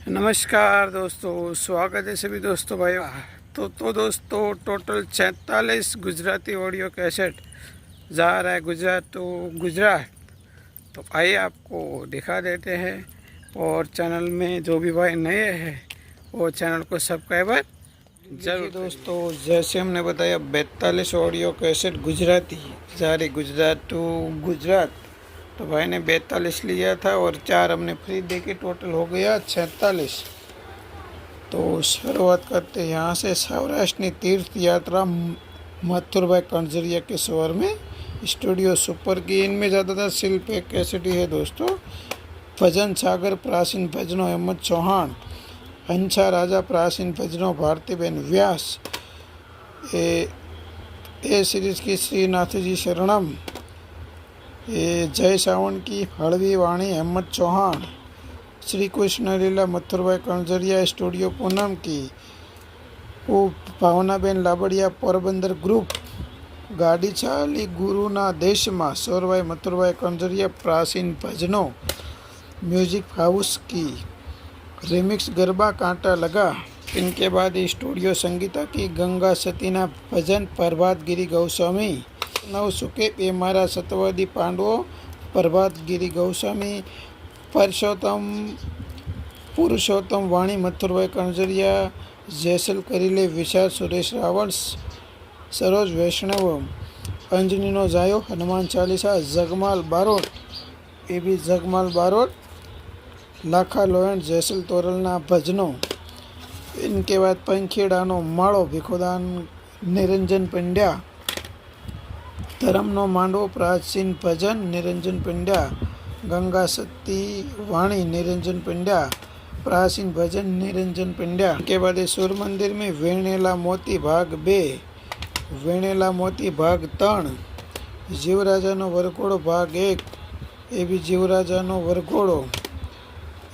नमस्कार दोस्तों, स्वागत है सभी दोस्तों भाइयों। तो दोस्तों टोटल 46 गुजराती ऑडियो कैसेट जा रहा है गुजरात टू गुजरात। तो आइए आपको दिखा देते हैं। और चैनल में जो भी भाई नए हैं वो चैनल को सब्सक्राइबर जरूर दोस्तों। जैसे हमने बताया 42 ऑडियो कैसेट गुजराती जा रही गुजरात टू गुजरात। तो भाई ने 42 लिया था और 4 हमने फ्री दे के टोटल हो गया 46। तो शुरुआत करते यहाँ से। सौराष्ट्र तीर्थ यात्रा मथुरभाई कणजरिया के स्वर में स्टूडियो सुपर की। इनमें ज़्यादातर शिल्प कैसेट ही है दोस्तों। भजन सागर प्राचीन भजनों अहमद चौहान। हंसा राजा प्राचीन भजनों भारतीबेन व्यास। ए सीरीज की श्रीनाथ जी शरणम। ये जय सावन की हड़वी वाणी अहमद चौहान। श्री कृष्ण लीला मथुरभाई कणजरिया स्टूडियो पूनम की। वो भावनाबेन लाबड़िया पोरबंदर ग्रुप। गाड़ी चाली गुरुना देश में सौरभाई मथुरभाई कणजरिया प्राचीन भजनों म्यूजिक हाउस की। रिमिक्स गरबा कांटा लगा। इनके बाद स्टूडियो संगीता की गंगा सतीना भजन प्रभात गिरी गोस्वामी। नव सुके पे मारा सतवादी पांडवों प्रभात गिरी गोस्वामी। पुरुषोत्तम वाणी मथुरभाई कणजरिया। जैसल करीले विशाल सुरेश रावल सरोज वैष्णव। अंजनीनो जायो हनुमान चालीसा जगमाल बारोट। ये भी जगमाल बारोट। लाखा लोयण जैसल तोरलना भजनों। इनके बाद पंखेड़ानो माड़ो भिखोदान निरंजन पंड्या। धर्मनो मांडवो प्राचीन भजन निरंजन पंड्या। गंगा सती वाणी निरंजन पंड्या। प्राचीन भजन निरंजन पंड्या। के बाद सूर्य मंदिर में वेणेला मोती भाग 2। वेणेला मोती भाग 3। जीवराजानो वरघोड़ो भाग 1। ये भी जीवराजानो वरघोड़ो।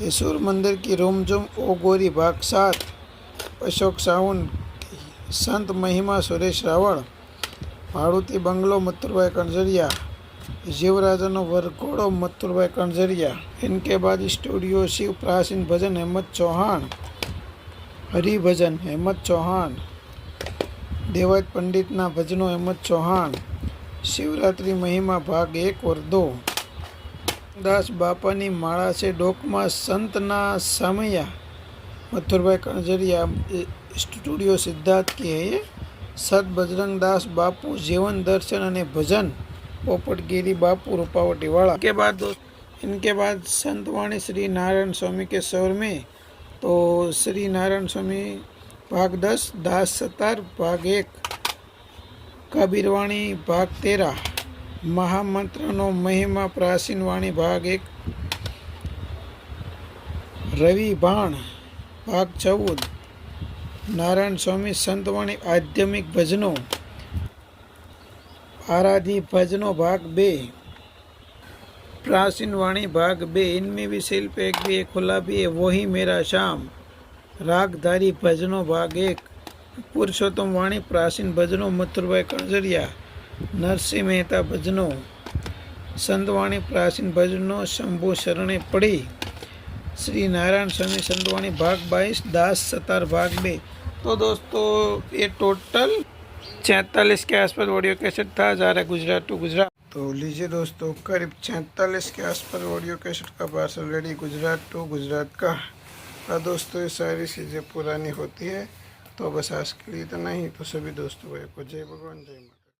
ये सूर्य मंदिर की रोमझुम ओगोरी भाग 7। अशोक सावंत संत महिमा सुरेश रावल। भाड़ुती बंगलो मथुरभाई कणजरिया। जीवराजानो वरघोड़ो मथुरभाई कणजरिया। इनके बाद स्टूडियो शिव प्राचीन भजन अहमद चौहान। हरिभजन अहमद चौहान। देवायत पंडितना भजनों अहमद चौहान। शिवरात्रि महिमा भाग 1 और 2। दास बापानी माड़ा से डोकमा संतना सामैया मथुरभाई कणजरिया। स्टूडियो सिद्धार्थ की है ये। सत बजरंग दास बापू जीवन दर्शन अने भजन पोपटगिरी बापू रूपावटी वाला। इनके बाद संतवाणी श्री नारायण स्वामी के स्वर में। तो श्री नारायण स्वामी भाग 10। दास सतार भाग 1। कबीरवाणी भाग 13। महामंत्रनो महिमा प्राचीन वाणी भाग 1। रवि बाण भाग 14। नारायण स्वामी संतवाणी आध्यात्मिक भजनों आराधी भजनों भाग 2। प्राचीन वाणी भाग 2। इनमें भी शिल्प एक भी है, खुला भी है, वही मेरा शाम। रागधारी भजनों भाग 1। पुरुषोत्तम वाणी प्राचीन भजनों मथुरभाई कणजरिया। नरसिंह मेहता भजनों। संतवाणी प्राचीन भजनों शंभु शरणे पड़ी। श्री नारायण स्वामी संतवाणी भाग 22। दास सतार भाग 2। तो दोस्तों ये टोटल 46 के आसपास ऑडियो कैसेट था जा रहा है गुजरात टू गुजरात। तो लीजिए दोस्तों, करीब 46 के आसपास ऑडियो कैसेट का parcel ready Gujarat to Gujarat का। दोस्तों ये सारी चीज़ें पुरानी होती है। तो बस आज के लिए इतना ही। तो सभी दोस्तों भाई को जय भगवान जय माता।